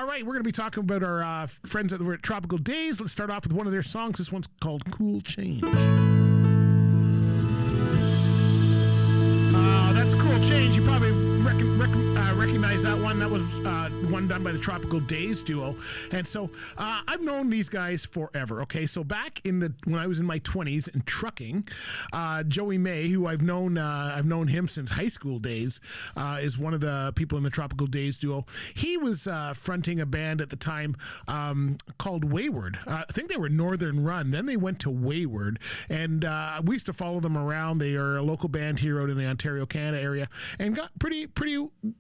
All right, we're going to be talking about our friends that were at Tropical Daze. Let's start off with one of their songs. This one's called Cool Change. That's Cool Change. You probably recognize that one. That was one done by the Tropical Daze Duo. And so I've known these guys forever. Okay, so back when I was in my 20s in trucking, Joey May, who I've known him since high school days, is one of the people in the Tropical Daze Duo. He was fronting a band at the time called Wayward. I think they were Northern Run. Then they went to Wayward, and we used to follow them around. They are a local band here out in the Ontario, Canada area, and got pretty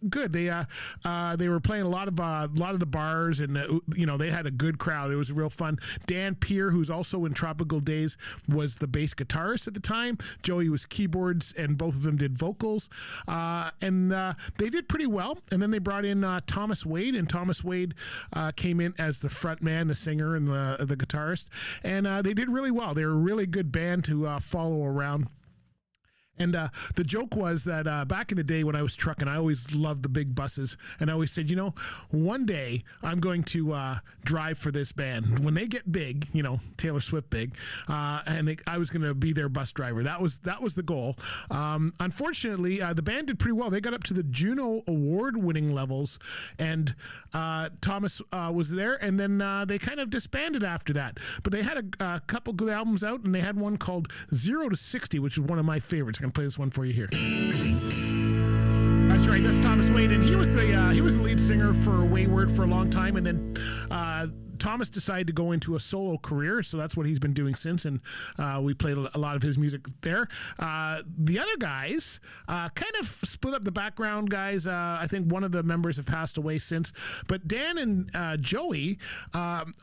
good. They were playing a lot of the bars, and they had a good crowd. It was real fun. Dan Peer, who's also in Tropical Daze, was the bass guitarist at the time. Joey was keyboards, and both of them did vocals, and they did pretty well. And then they brought in Thomas Wade, and Thomas Wade came in as the front man, the singer, and the guitarist, and they did really well. They were a really good band to follow around. And the joke was that back in the day when I was trucking, I always loved the big buses. And I always said, one day I'm going to drive for this band. When they get big, Taylor Swift big, and I was going to be their bus driver. That was the goal. Unfortunately, the band did pretty well. They got up to the Juno Award-winning levels, and Thomas was there, and then they kind of disbanded after that. But they had a couple good albums out, and they had one called 0 to 60, which is one of my favorites. I'm going to play this one for you here. That's right, that's Thomas Wade, and he was the lead singer for Wayward for a long time, and then Thomas decided to go into a solo career, so that's what he's been doing since, and we played a lot of his music there. The other guys kind of split up. The background guys, I think one of the members have passed away since, but Dan and Joey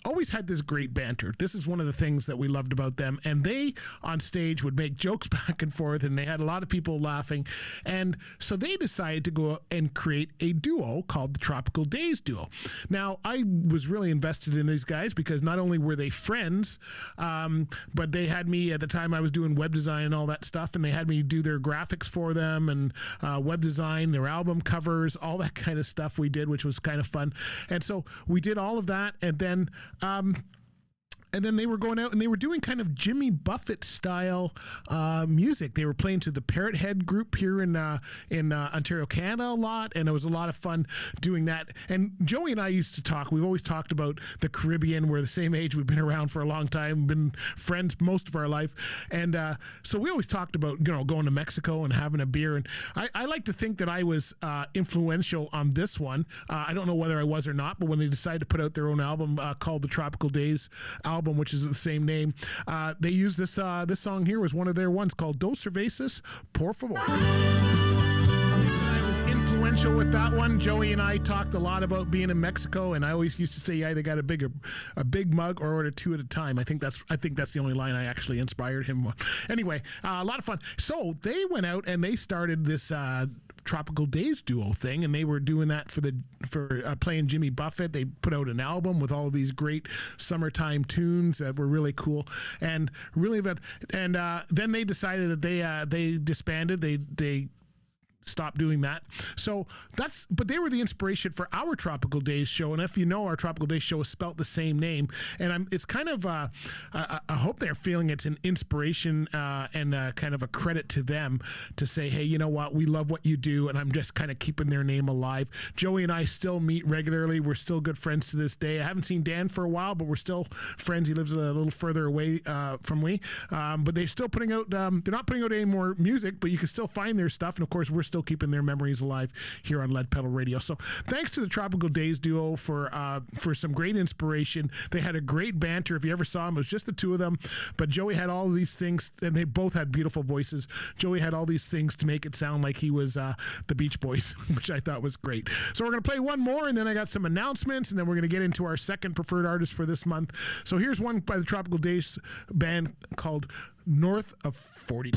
always had this great banter. This is one of the things that we loved about them, and they on stage would make jokes back and forth, and they had a lot of people laughing, and so they decided to go and create a duo called the Tropical Daze Duo. Now, I was really invested in these guys because not only were they friends, but they had me at the time. I was doing web design and all that stuff, and they had me do their graphics for them and web design, their album covers, all that kind of stuff we did, which was kind of fun. And so we did all of that, and then they were going out and they were doing kind of Jimmy Buffett style music. They were playing to the Parrot Head group here in Ontario, Canada a lot, and it was a lot of fun doing that. And Joey and I used to talk. We've always talked about the Caribbean. We're the same age. We've been around for a long time, been friends most of our life. And so we always talked about, going to Mexico and having a beer. And I like to think that I was influential on this one. I don't know whether I was or not, but when they decided to put out their own album called the Tropical Daze album, which is the same name, they used this song here was one of their ones called Dos Cervezas, Por Favor. I was influential with that one. Joey and I talked a lot about being in Mexico, and I always used to say you either got a big mug or order two at a time. I think that's the only line I actually inspired him with. Anyway, a lot of fun. So they went out and they started this Tropical Daze Duo thing, and they were doing that for playing Jimmy Buffett. They put out an album with all of these great summertime tunes that were really cool and really good. And then they decided that they disbanded. They stopped doing that. So but they were the inspiration for our Tropical Daze Show. And if you know, our Tropical Daze Show is spelt the same name. And it's kind of, I hope they're feeling it's an inspiration and kind of a credit to them to say, hey, you know what? We love what you do. And I'm just kind of keeping their name alive. Joey and I still meet regularly. We're still good friends to this day. I haven't seen Dan for a while, but we're still friends. He lives a little further away from me. But they're still putting out, they're not putting out any more music, but you can still find their stuff. And of course, we're still keeping their memories alive here on Lead Pedal Radio. So thanks to the Tropical Daze Duo for some great inspiration. They had a great banter. If you ever saw them, it was just the two of them, but Joey had all of these things, and they both had beautiful voices. Joey had all these things to make it sound like he was the Beach Boys, which I thought was great. So we're going to play one more, and then I got some announcements, and then we're going to get into our second preferred artist for this month. So here's one by the Tropical Daze band called North of 40.